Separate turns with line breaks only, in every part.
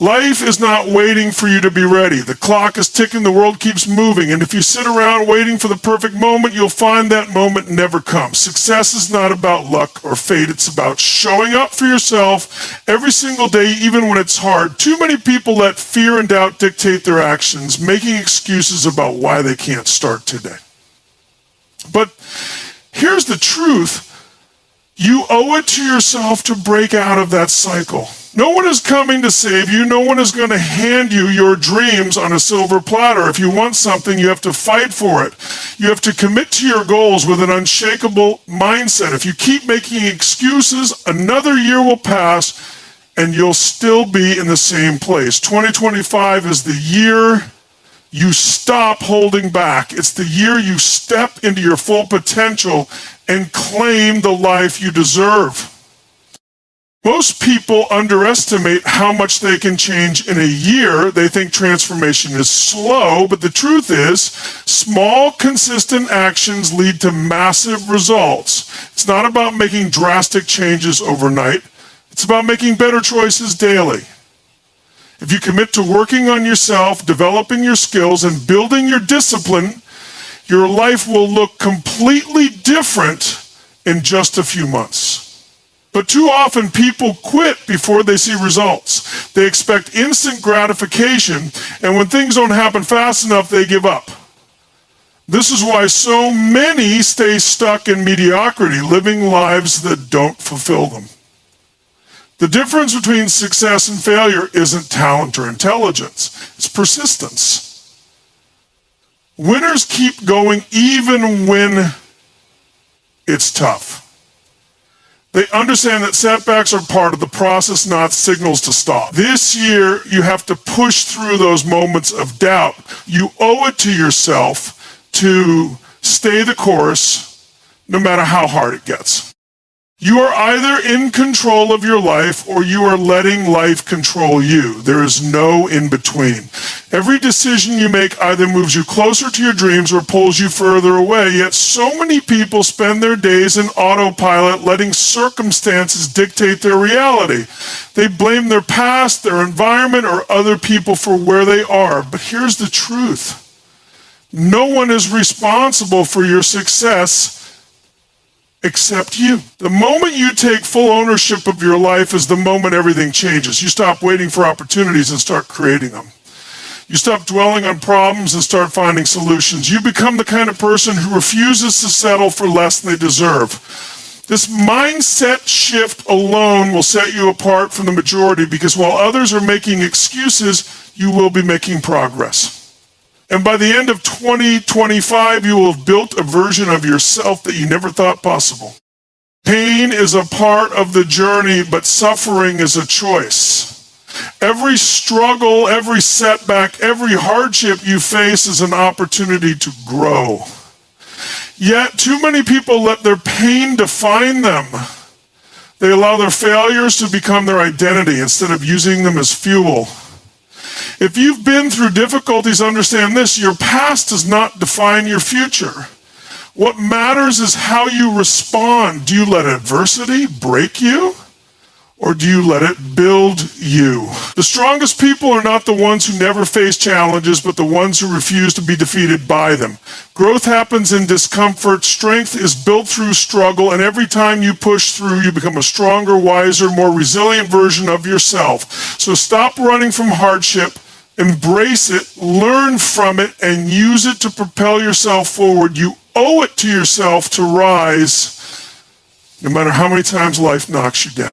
Life is not waiting for you to be ready. The clock is ticking, the world keeps moving, and if you sit around waiting for the perfect moment, you'll find that moment never comes. Success is not about luck or fate, it's about showing up for yourself every single day, even when it's hard. Too many people let fear and doubt dictate their actions, making excuses about why they can't start today. But here's the truth. You owe it to yourself to break out of that cycle. No one is coming to save you. No one is going to hand you your dreams on a silver platter. If you want something, you have to fight for it. You have to commit to your goals with an unshakable mindset. If you keep making excuses, another year will pass and you'll still be in the same place. 2025 is the year you stop holding back. It's the year you step into your full potential and claim the life you deserve. Most people underestimate how much they can change in a year. They think transformation is slow, but the truth is, small, consistent actions lead to massive results. It's not about making drastic changes overnight. It's about making better choices daily. If you commit to working on yourself, developing your skills, and building your discipline, your life will look completely different in just a few months. But too often people quit before they see results. They expect instant gratification, and when things don't happen fast enough, they give up. This is why so many stay stuck in mediocrity, living lives that don't fulfill them. The difference between success and failure isn't talent or intelligence, it's persistence. Winners keep going even when it's tough. They understand that setbacks are part of the process, not signals to stop. This year, you have to push through those moments of doubt. You owe it to yourself to stay the course, no matter how hard it gets. You are either in control of your life or you are letting life control you. There is no in between. Every decision you make either moves you closer to your dreams or pulls you further away. Yet so many people spend their days in autopilot, letting circumstances dictate their reality. They blame their past, their environment, or other people for where they are. But here's the truth. No one is responsible for your success except you. The moment you take full ownership of your life is the moment everything changes. You stop waiting for opportunities and start creating them. You stop dwelling on problems and start finding solutions. You become the kind of person who refuses to settle for less than they deserve. This mindset shift alone will set you apart from the majority, because while others are making excuses, you will be making progress. And by the end of 2025, you will have built a version of yourself that you never thought possible. Pain is a part of the journey, but suffering is a choice. Every struggle, every setback, every hardship you face is an opportunity to grow. Yet, too many people let their pain define them. They allow their failures to become their identity instead of using them as fuel. If you've been through difficulties, understand this: your past does not define your future. What matters is how you respond. Do you let adversity break you, or do you let it build you? The strongest people are not the ones who never face challenges, but the ones who refuse to be defeated by them. Growth happens in discomfort. Strength is built through struggle, and every time you push through, you become a stronger, wiser, more resilient version of yourself. So stop running from hardship. Embrace it, learn from it, and use it to propel yourself forward. You owe it to yourself to rise, no matter how many times life knocks you down.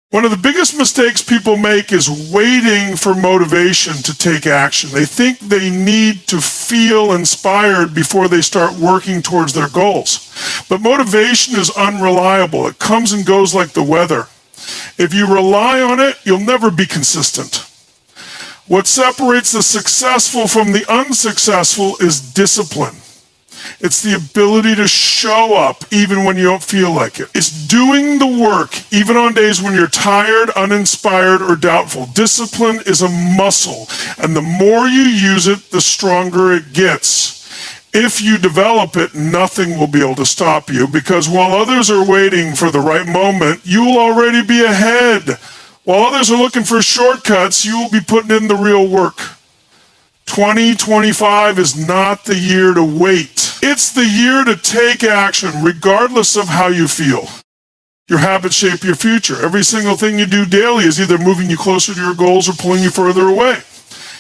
One of the biggest mistakes people make is waiting for motivation to take action. They think they need to feel inspired before they start working towards their goals. But motivation is unreliable. It comes and goes like the weather. If you rely on it, you'll never be consistent. What separates the successful from the unsuccessful is discipline. It's the ability to show up even when you don't feel like it. It's doing the work even on days when you're tired, uninspired, or doubtful. Discipline is a muscle, and the more you use it, the stronger it gets. If you develop it, nothing will be able to stop you, because while others are waiting for the right moment, you will already be ahead, While others are looking for shortcuts, you will be putting in the real work. 2025 is not the year to wait. It's the year to take action, regardless of how you feel. Your habits shape your future. Every single thing you do daily is either moving you closer to your goals or pulling you further away.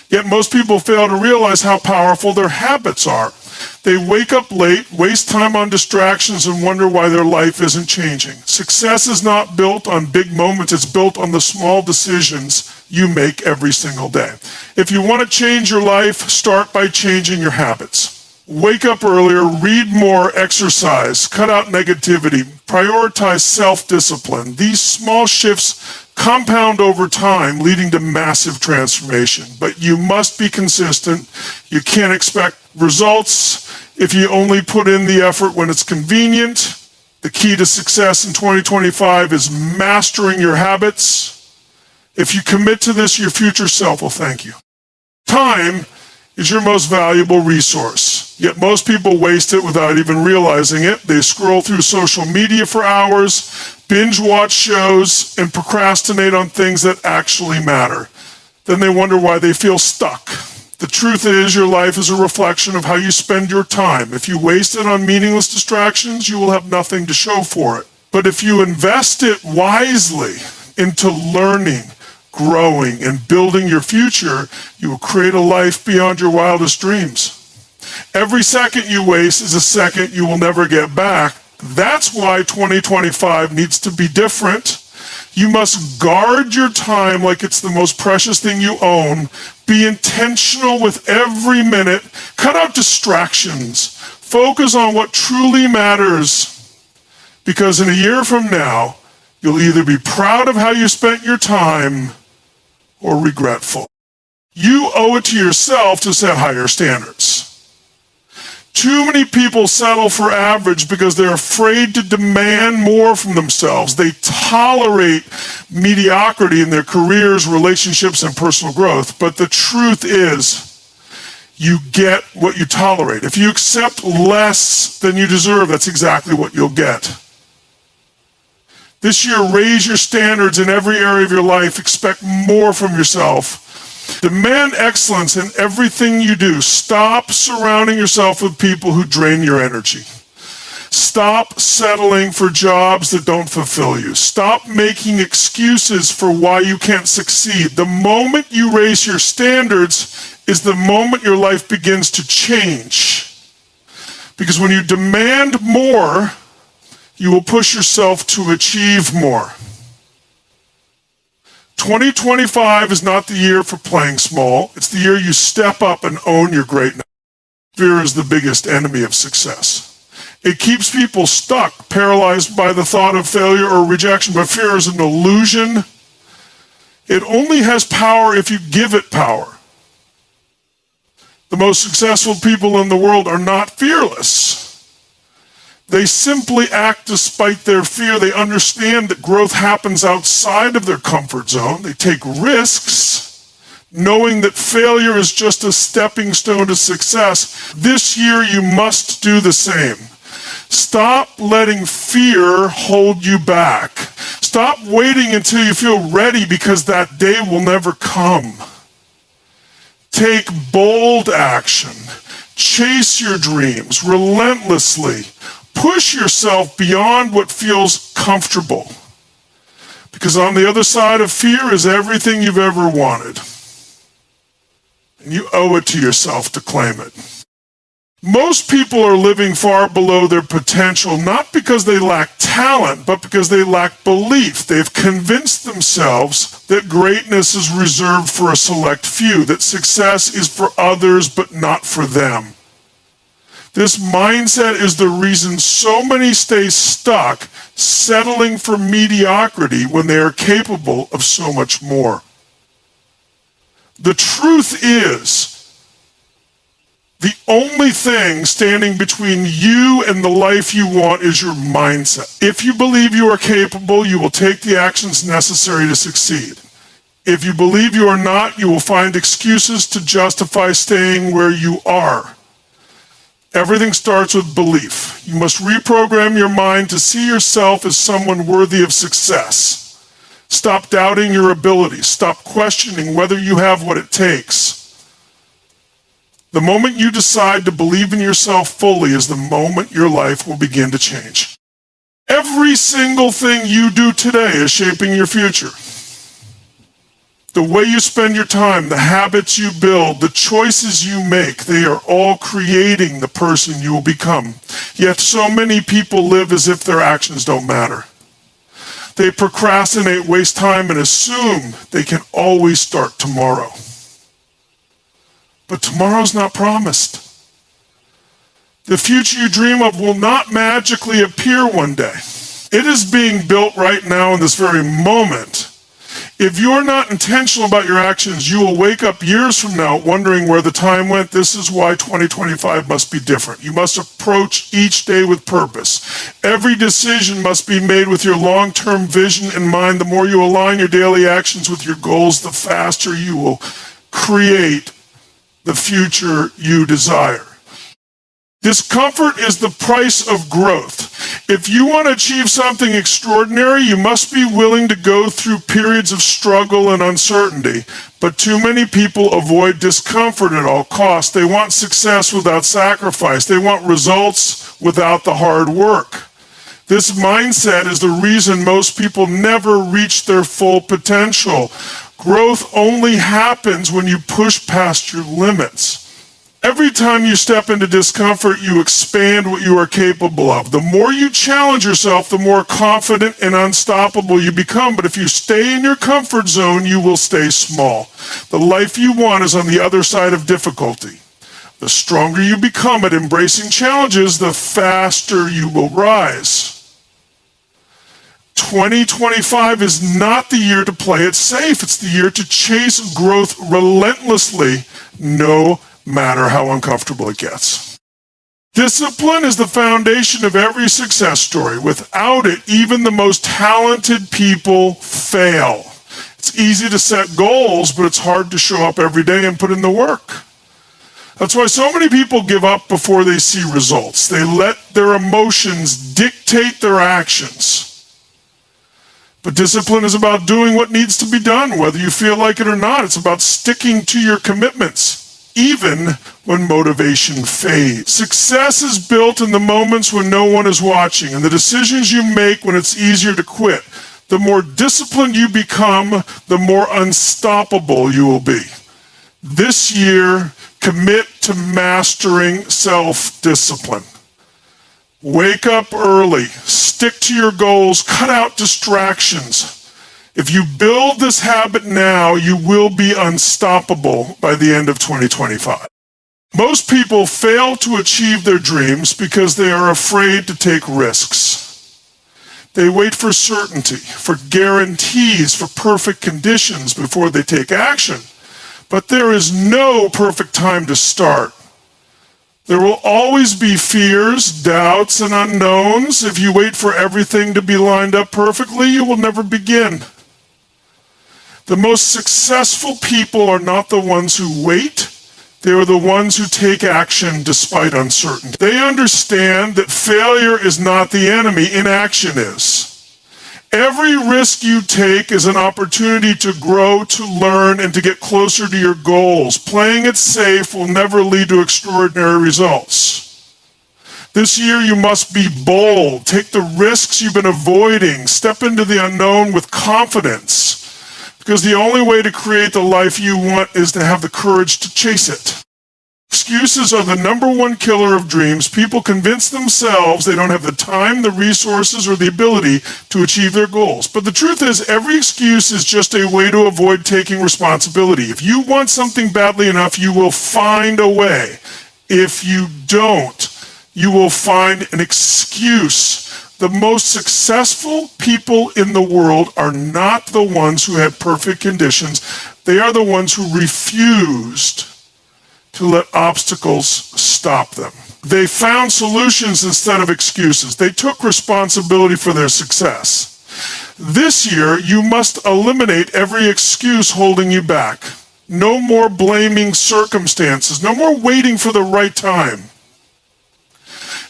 Yet most people fail to realize how powerful their habits are. They wake up late, waste time on distractions, and wonder why their life isn't changing. Success is not built on big moments. It's built on the small decisions you make every single day. If you want to change your life, start by changing your habits. Wake up earlier, read more, exercise, cut out negativity, prioritize self-discipline. These small shifts compound over time, leading to massive transformation. But you must be consistent. You can't expect results if you only put in the effort when it's convenient. The key to success in 2025 is mastering your habits. If you commit to this, your future self will thank you. Time is your most valuable resource. Yet most people waste it without even realizing it. They scroll through social media for hours, binge watch shows, and procrastinate on things that actually matter. Then they wonder why they feel stuck. The truth is, your life is a reflection of how you spend your time. If you waste it on meaningless distractions, you will have nothing to show for it. But if you invest it wisely into learning, growing, and building your future, you will create a life beyond your wildest dreams. Every second you waste is a second you will never get back. That's why 2025 needs to be different. You must guard your time like it's the most precious thing you own. Be intentional with every minute. Cut out distractions. Focus on what truly matters. Because in a year from now, you'll either be proud of how you spent your time or regretful. You owe it to yourself to set higher standards. Too many people settle for average because they're afraid to demand more from themselves. They tolerate mediocrity in their careers, relationships, and personal growth. But the truth is, you get what you tolerate. If you accept less than you deserve, that's exactly what you'll get. This year, raise your standards in every area of your life. Expect more from yourself. Demand excellence in everything you do. Stop surrounding yourself with people who drain your energy. Stop settling for jobs that don't fulfill you. Stop making excuses for why you can't succeed. The moment you raise your standards is the moment your life begins to change. Because when you demand more, you will push yourself to achieve more. 2025 is not the year for playing small. It's the year you step up and own your greatness. Fear is the biggest enemy of success. It keeps people stuck, paralyzed by the thought of failure or rejection, but fear is an illusion. It only has power if you give it power. The most successful people in the world are not fearless. They simply act despite their fear. They understand that growth happens outside of their comfort zone. They take risks, knowing that failure is just a stepping stone to success. This year, you must do the same. Stop letting fear hold you back. Stop waiting until you feel ready, because that day will never come. Take bold action. Chase your dreams relentlessly. Push yourself beyond what feels comfortable. Because on the other side of fear is everything you've ever wanted. And you owe it to yourself to claim it. Most people are living far below their potential, not because they lack talent, but because they lack belief. They've convinced themselves that greatness is reserved for a select few, that success is for others but not for them. This mindset is the reason so many stay stuck, settling for mediocrity when they are capable of so much more. The truth is, the only thing standing between you and the life you want is your mindset. If you believe you are capable, you will take the actions necessary to succeed. If you believe you are not, you will find excuses to justify staying where you are. Everything starts with belief. You must reprogram your mind to see yourself as someone worthy of success. Stop doubting your abilities. Stop questioning whether you have what it takes. The moment you decide to believe in yourself fully is the moment your life will begin to change. Every single thing you do today is shaping your future. The way you spend your time, the habits you build, the choices you make, they are all creating the person you will become. Yet so many people live as if their actions don't matter. They procrastinate, waste time, and assume they can always start tomorrow. But tomorrow's not promised. The future you dream of will not magically appear one day. It is being built right now in this very moment. If you're not intentional about your actions, you will wake up years from now wondering where the time went. This is why 2025 must be different. You must approach each day with purpose. Every decision must be made with your long-term vision in mind. The more you align your daily actions with your goals, the faster you will create the future you desire. Discomfort is the price of growth. If you want to achieve something extraordinary, you must be willing to go through periods of struggle and uncertainty. But too many people avoid discomfort at all costs. They want success without sacrifice. They want results without the hard work. This mindset is the reason most people never reach their full potential. Growth only happens when you push past your limits. Every time you step into discomfort, you expand what you are capable of. The more you challenge yourself, the more confident and unstoppable you become. But if you stay in your comfort zone, you will stay small. The life you want is on the other side of difficulty. The stronger you become at embracing challenges, the faster you will rise. 2025 is not the year to play it safe. It's the year to chase growth relentlessly, no matter how uncomfortable it gets. Discipline is the foundation of every success story. Without it, even the most talented people fail. It's easy to set goals, but it's hard to show up every day and put in the work. That's why so many people give up before they see results. They let their emotions dictate their actions. But discipline is about doing what needs to be done, whether you feel like it or not. It's about sticking to your commitments, even when motivation fades. Success is built in the moments when no one is watching, and the decisions you make when it's easier to quit. The more disciplined you become, the more unstoppable you will be. This year, commit to mastering self-discipline. Wake up early, stick to your goals, cut out distractions. If you build this habit now, you will be unstoppable by the end of 2025. Most people fail to achieve their dreams because they are afraid to take risks. They wait for certainty, for guarantees, for perfect conditions before they take action. But there is no perfect time to start. There will always be fears, doubts, and unknowns. If you wait for everything to be lined up perfectly, you will never begin. The most successful people are not the ones who wait. They are the ones who take action despite uncertainty. They understand that failure is not the enemy, inaction is. Every risk you take is an opportunity to grow, to learn, and to get closer to your goals. Playing it safe will never lead to extraordinary results. This year you must be bold. Take the risks you've been avoiding. Step into the unknown with confidence. Because the only way to create the life you want is to have the courage to chase it. Excuses are the number one killer of dreams. People convince themselves they don't have the time, the resources, or the ability to achieve their goals. But the truth is, every excuse is just a way to avoid taking responsibility. If you want something badly enough, you will find a way. If you don't, you will find an excuse. The most successful people in the world are not the ones who had perfect conditions. They are the ones who refused to let obstacles stop them. They found solutions instead of excuses. They took responsibility for their success. This year, you must eliminate every excuse holding you back. No more blaming circumstances. No more waiting for the right time.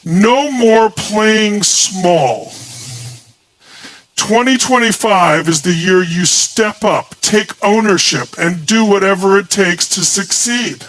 No more playing small. 2025 is the year you step up, take ownership, and do whatever it takes to succeed.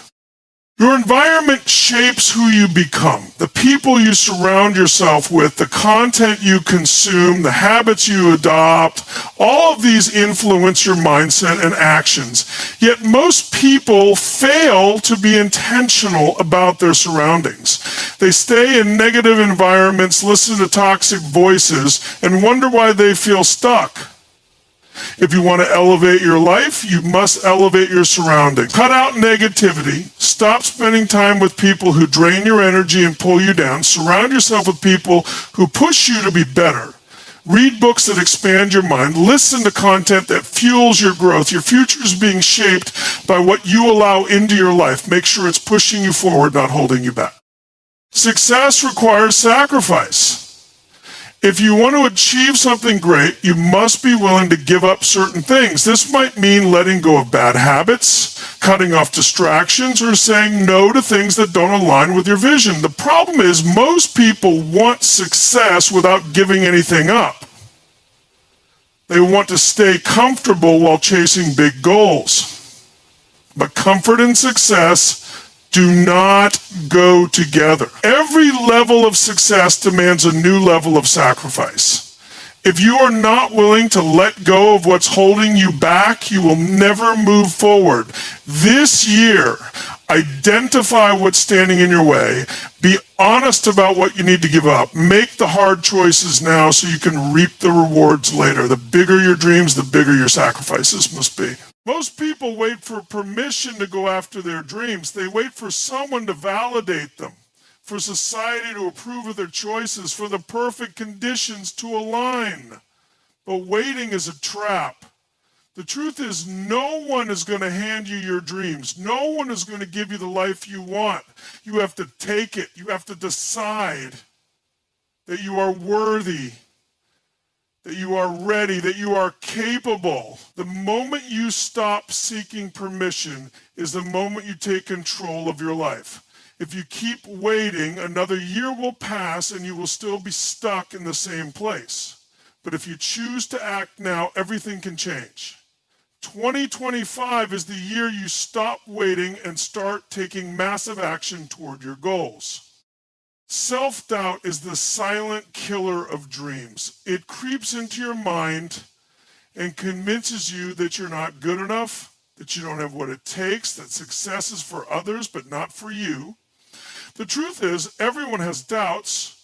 Your environment shapes who you become. The people you surround yourself with, the content you consume, the habits you adopt, all of these influence your mindset and actions. Yet most people fail to be intentional about their surroundings. They stay in negative environments, listen to toxic voices, and wonder why they feel stuck. If you want to elevate your life, you must elevate your surroundings. Cut out negativity. Stop spending time with people who drain your energy and pull you down. Surround yourself with people who push you to be better. Read books that expand your mind. Listen to content that fuels your growth. Your future is being shaped by what you allow into your life. Make sure it's pushing you forward, not holding you back. Success requires sacrifice. If you want to achieve something great, you must be willing to give up certain things. This might mean letting go of bad habits, cutting off distractions, or saying no to things that don't align with your vision. The problem is most people want success without giving anything up. They want to stay comfortable while chasing big goals. But comfort and success do not go together. Every level of success demands a new level of sacrifice. If you are not willing to let go of what's holding you back, you will never move forward. This year, identify what's standing in your way. Be honest about what you need to give up. Make the hard choices now so you can reap the rewards later. The bigger your dreams, the bigger your sacrifices must be. Most people wait for permission to go after their dreams. They wait for someone to validate them, for society to approve of their choices, for the perfect conditions to align. But waiting is a trap. The truth is, no one is going to hand you your dreams. No one is going to give you the life you want. You have to take it. You have to decide that you are worthy, that you are ready, that you are capable. The moment you stop seeking permission is the moment you take control of your life. If you keep waiting, another year will pass and you will still be stuck in the same place. But if you choose to act now, everything can change. 2025 is the year you stop waiting and start taking massive action toward your goals. Self-doubt is the silent killer of dreams. It creeps into your mind and convinces you that you're not good enough, that you don't have what it takes, that success is for others but not for you. The truth is, everyone has doubts.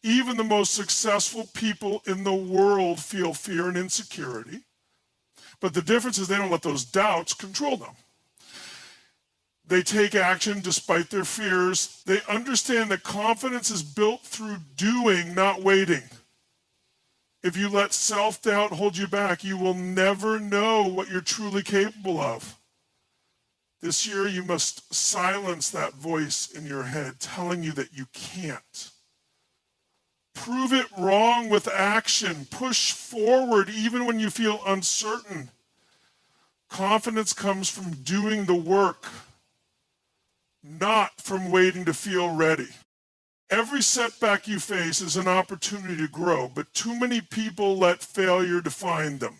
Even the most successful people in the world feel fear and insecurity. But the difference is they don't let those doubts control them. They take action despite their fears. They understand that confidence is built through doing, not waiting. If you let self-doubt hold you back, you will never know what you're truly capable of. This year, you must silence that voice in your head telling you that you can't. Prove it wrong with action. Push forward even when you feel uncertain. Confidence comes from doing the work, not from waiting to feel ready. Every setback you face is an opportunity to grow, but too many people let failure define them.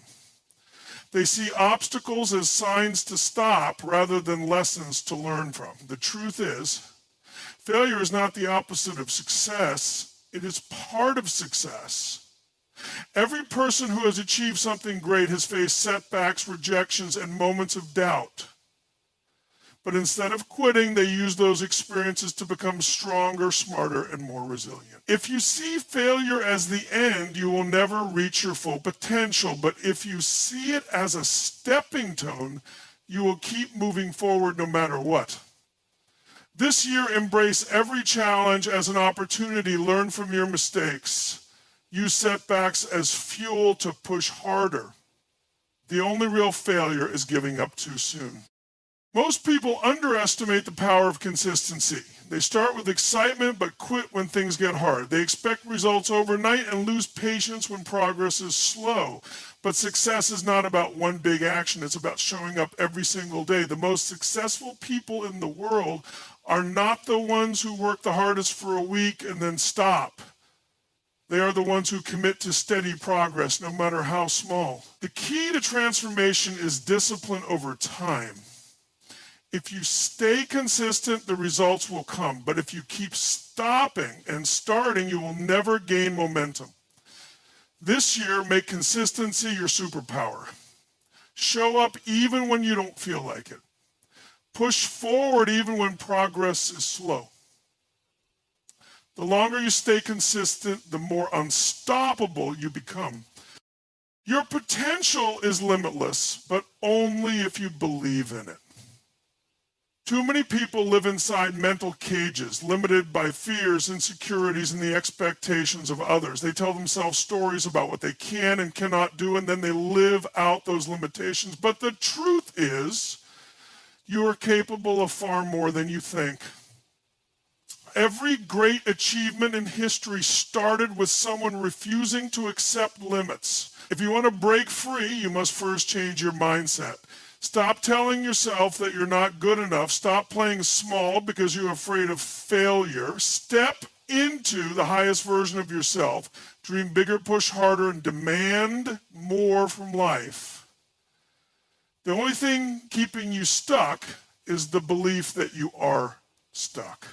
They see obstacles as signs to stop rather than lessons to learn from. The truth is, failure is not the opposite of success. It is part of success. Every person who has achieved something great has faced setbacks, rejections, and moments of doubt. But instead of quitting, they use those experiences to become stronger, smarter, and more resilient. If you see failure as the end, you will never reach your full potential. But if you see it as a stepping stone, you will keep moving forward no matter what. This year, embrace every challenge as an opportunity. Learn from your mistakes. Use setbacks as fuel to push harder. The only real failure is giving up too soon. Most people underestimate the power of consistency. They start with excitement but quit when things get hard. They expect results overnight and lose patience when progress is slow. But success is not about one big action. It's about showing up every single day. The most successful people in the world are not the ones who work the hardest for a week and then stop. They are the ones who commit to steady progress, no matter how small. The key to transformation is discipline over time. If you stay consistent, the results will come. But if you keep stopping and starting, you will never gain momentum. This year, make consistency your superpower. Show up even when you don't feel like it. Push forward even when progress is slow. The longer you stay consistent, the more unstoppable you become. Your potential is limitless, but only if you believe in it. Too many people live inside mental cages, limited by fears, insecurities, and the expectations of others. They tell themselves stories about what they can and cannot do, and then they live out those limitations. But the truth is, you are capable of far more than you think. Every great achievement in history started with someone refusing to accept limits. If you want to break free, you must first change your mindset. Stop telling yourself that you're not good enough. Stop playing small because you're afraid of failure. Step into the highest version of yourself. Dream bigger, push harder, and demand more from life. The only thing keeping you stuck is the belief that you are stuck.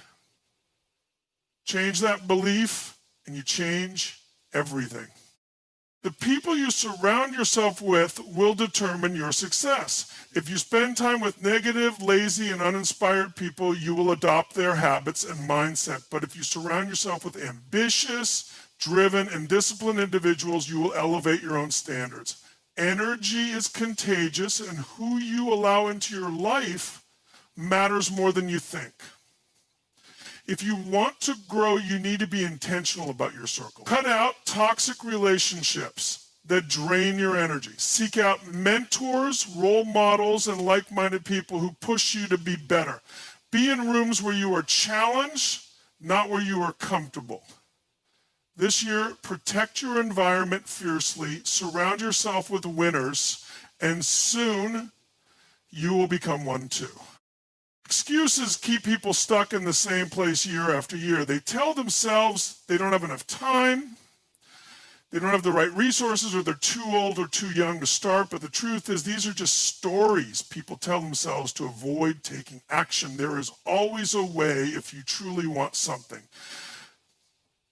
Change that belief and you change everything. The people you surround yourself with will determine your success. If you spend time with negative, lazy, and uninspired people, you will adopt their habits and mindset. But if you surround yourself with ambitious, driven, and disciplined individuals, you will elevate your own standards. Energy is contagious, and who you allow into your life matters more than you think. If you want to grow, you need to be intentional about your circle. Cut out toxic relationships that drain your energy. Seek out mentors, role models, and like-minded people who push you to be better. Be in rooms where you are challenged, not where you are comfortable. This year, protect your environment fiercely, surround yourself with winners, and soon you will become one too. Excuses keep people stuck in the same place year after year. They tell themselves they don't have enough time, they don't have the right resources, or they're too old or too young to start. But the truth is, these are just stories people tell themselves to avoid taking action. There is always a way if you truly want something.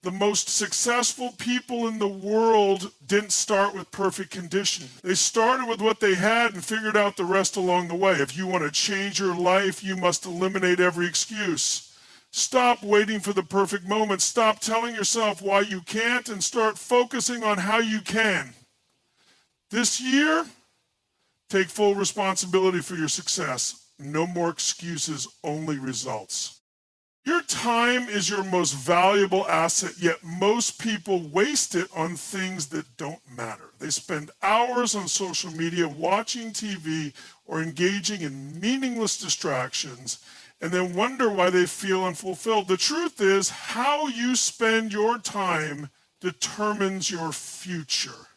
The most successful people in the world didn't start with perfect condition. They started with what they had and figured out the rest along the way. If you want to change your life, you must eliminate every excuse. Stop waiting for the perfect moment. Stop telling yourself why you can't and start focusing on how you can. This year, take full responsibility for your success. No more excuses, only results. Your time is your most valuable asset, yet most people waste it on things that don't matter. They spend hours on social media, watching TV, or engaging in meaningless distractions, and then wonder why they feel unfulfilled. The truth is, how you spend your time determines your future.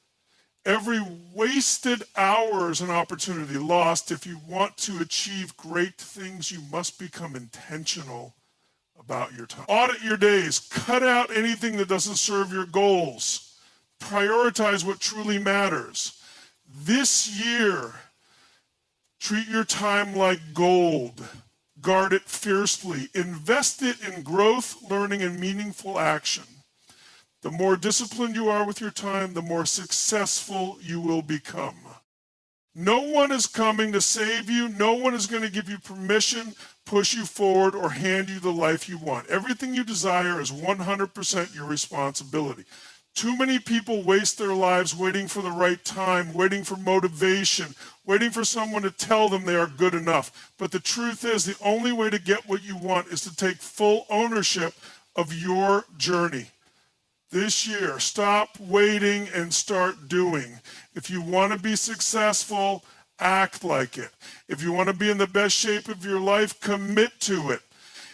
Every wasted hour is an opportunity lost. If you want to achieve great things, you must become intentional about your time. Audit your days. Cut out anything that doesn't serve your goals. Prioritize what truly matters. This year, treat your time like gold. Guard it fiercely. Invest it in growth, learning, and meaningful action. The more disciplined you are with your time, the more successful you will become. No one is coming to save you. No one is going to give you permission, push you forward, or hand you the life you want. Everything you desire is 100% your responsibility. Too many people waste their lives waiting for the right time, waiting for motivation, waiting for someone to tell them they are good enough. But the truth is, the only way to get what you want is to take full ownership of your journey. This year, stop waiting and start doing. If you want to be successful, act like it. If you want to be in the best shape of your life, commit to it.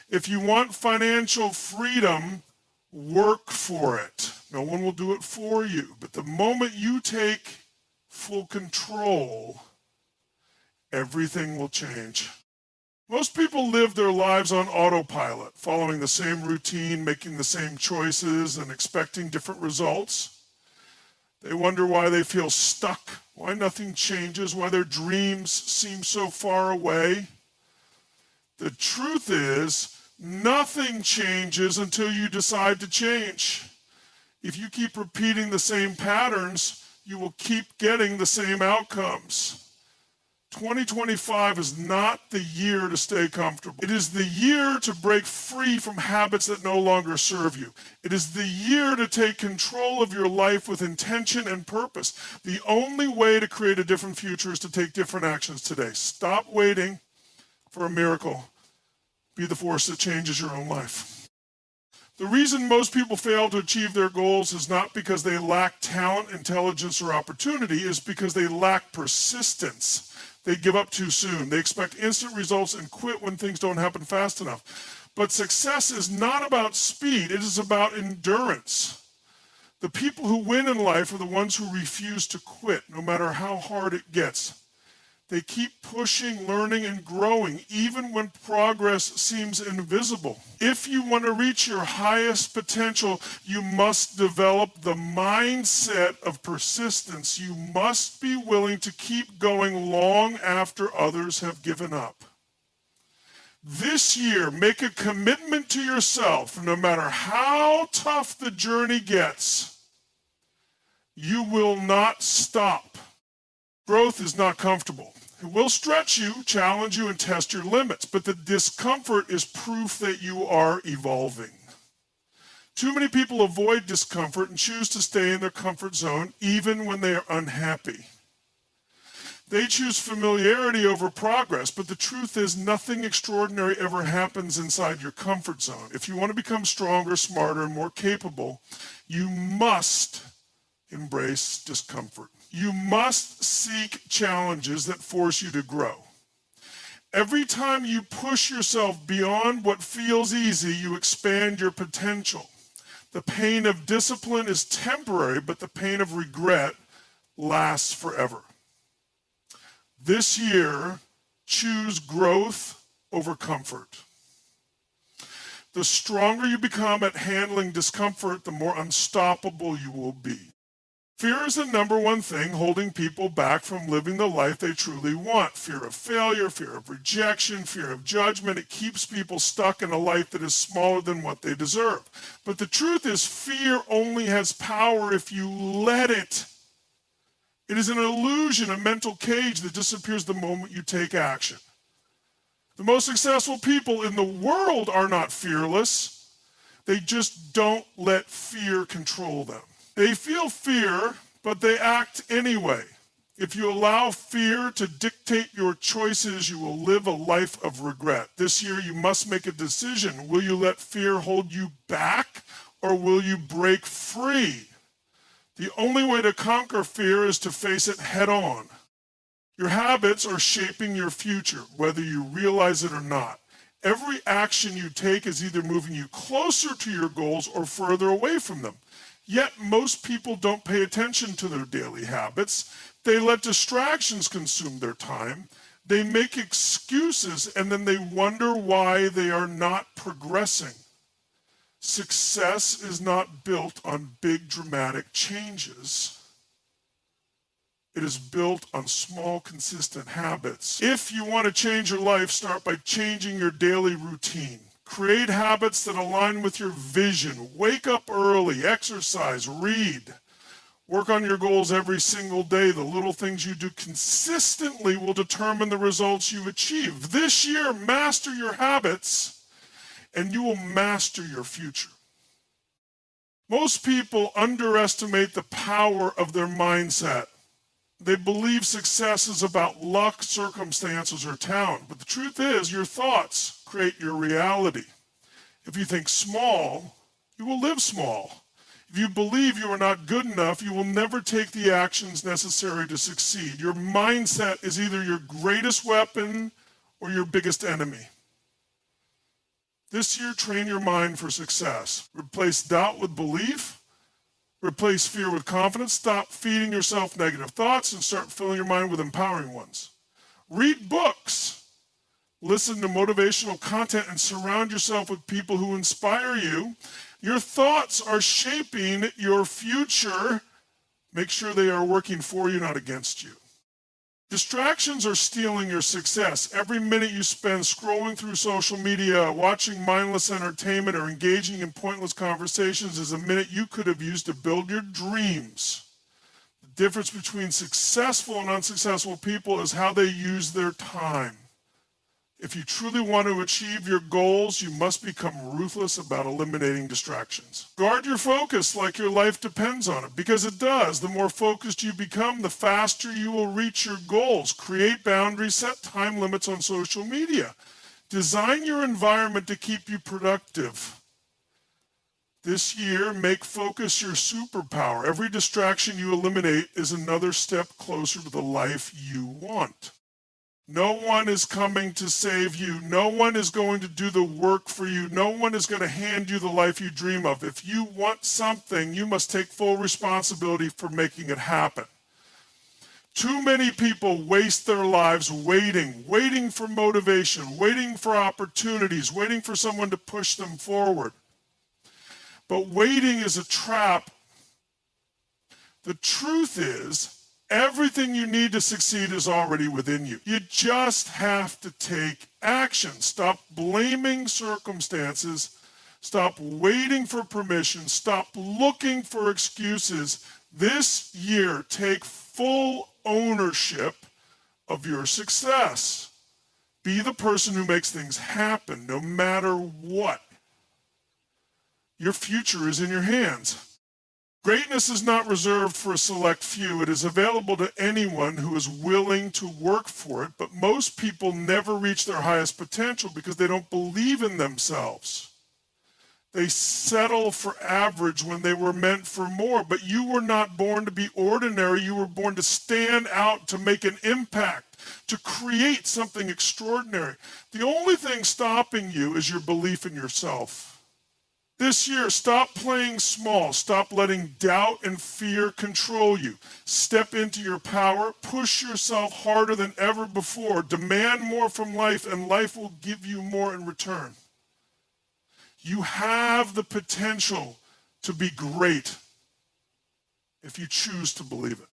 If you want financial freedom, work for it. No one will do it for you. But the moment you take full control, everything will change. Most people live their lives on autopilot, following the same routine, making the same choices, and expecting different results. They wonder why they feel stuck, why nothing changes, why their dreams seem so far away. The truth is, nothing changes until you decide to change. If you keep repeating the same patterns, you will keep getting the same outcomes. 2025 is not the year to stay comfortable. It is the year to break free from habits that no longer serve you. It is the year to take control of your life with intention and purpose. The only way to create a different future is to take different actions today. Stop waiting for a miracle. Be the force that changes your own life. The reason most people fail to achieve their goals is not because they lack talent, intelligence, or opportunity, it's because they lack persistence. They give up too soon. They expect instant results and quit when things don't happen fast enough. But success is not about speed, it is about endurance. The people who win in life are the ones who refuse to quit, no matter how hard it gets. They keep pushing, learning, and growing, even when progress seems invisible. If you want to reach your highest potential, you must develop the mindset of persistence. You must be willing to keep going long after others have given up. This year, make a commitment to yourself, no matter how tough the journey gets, you will not stop. Growth is not comfortable. It will stretch you, challenge you, and test your limits, but the discomfort is proof that you are evolving. Too many people avoid discomfort and choose to stay in their comfort zone even when they are unhappy. They choose familiarity over progress, but the truth is nothing extraordinary ever happens inside your comfort zone. If you want to become stronger, smarter, and more capable, you must embrace discomfort. You must seek challenges that force you to grow. Every time you push yourself beyond what feels easy, you expand your potential. The pain of discipline is temporary, but the pain of regret lasts forever. This year, choose growth over comfort. The stronger you become at handling discomfort, the more unstoppable you will be. Fear is the number one thing holding people back from living the life they truly want. Fear of failure, fear of rejection, fear of judgment. It keeps people stuck in a life that is smaller than what they deserve. But the truth is, fear only has power if you let it. It is an illusion, a mental cage that disappears the moment you take action. The most successful people in the world are not fearless. They just don't let fear control them. They feel fear, but they act anyway. If you allow fear to dictate your choices, you will live a life of regret. This year, you must make a decision. Will you let fear hold you back, or will you break free? The only way to conquer fear is to face it head on. Your habits are shaping your future, whether you realize it or not. Every action you take is either moving you closer to your goals or further away from them. Yet most people don't pay attention to their daily habits. They let distractions consume their time. They make excuses and then they wonder why they are not progressing. Success is not built on big dramatic changes. It is built on small, consistent habits. If you want to change your life, start by changing your daily routine. Create habits that align with your vision. Wake up early, exercise, read. Work on your goals every single day. The little things you do consistently will determine the results you achieve. This year, master your habits, and you will master your future. Most people underestimate the power of their mindset. They believe success is about luck, circumstances, or talent. But the truth is, your thoughts create your reality. If you think small, you will live small. If you believe you are not good enough, you will never take the actions necessary to succeed. Your mindset is either your greatest weapon or your biggest enemy. This year, train your mind for success. Replace doubt with belief. Replace fear with confidence. Stop feeding yourself negative thoughts and start filling your mind with empowering ones. Read books. listen to motivational content, and surround yourself with people who inspire you. Your thoughts are shaping your future. Make sure they are working for you, not against you. Distractions are stealing your success. Every minute you spend scrolling through social media, watching mindless entertainment, or engaging in pointless conversations is a minute you could have used to build your dreams. The difference between successful and unsuccessful people is how they use their time. If you truly want to achieve your goals, you must become ruthless about eliminating distractions. Guard your focus like your life depends on it, because it does. The more focused you become, the faster you will reach your goals. Create boundaries, set time limits on social media. Design your environment to keep you productive. This year, make focus your superpower. Every distraction you eliminate is another step closer to the life you want. No one is coming to save you. No one is going to do the work for you. No one is going to hand you the life you dream of. If you want something, you must take full responsibility for making it happen. Too many people waste their lives waiting for motivation, waiting for opportunities, waiting for someone to push them forward. But waiting is a trap. The truth is, everything you need to succeed is already within you. You just have to take action. Stop blaming circumstances. Stop waiting for permission. Stop looking for excuses. This year, take full ownership of your success. Be the person who makes things happen, no matter what. Your future is in your hands. Greatness is not reserved for a select few. It is available to anyone who is willing to work for it, but most people never reach their highest potential because they don't believe in themselves. They settle for average when they were meant for more, but you were not born to be ordinary. You were born to stand out, to make an impact, to create something extraordinary. The only thing stopping you is your belief in yourself. This year, stop playing small. Stop letting doubt and fear control you. Step into your power. Push yourself harder than ever before. Demand more from life, and life will give you more in return. You have the potential to be great if you choose to believe it.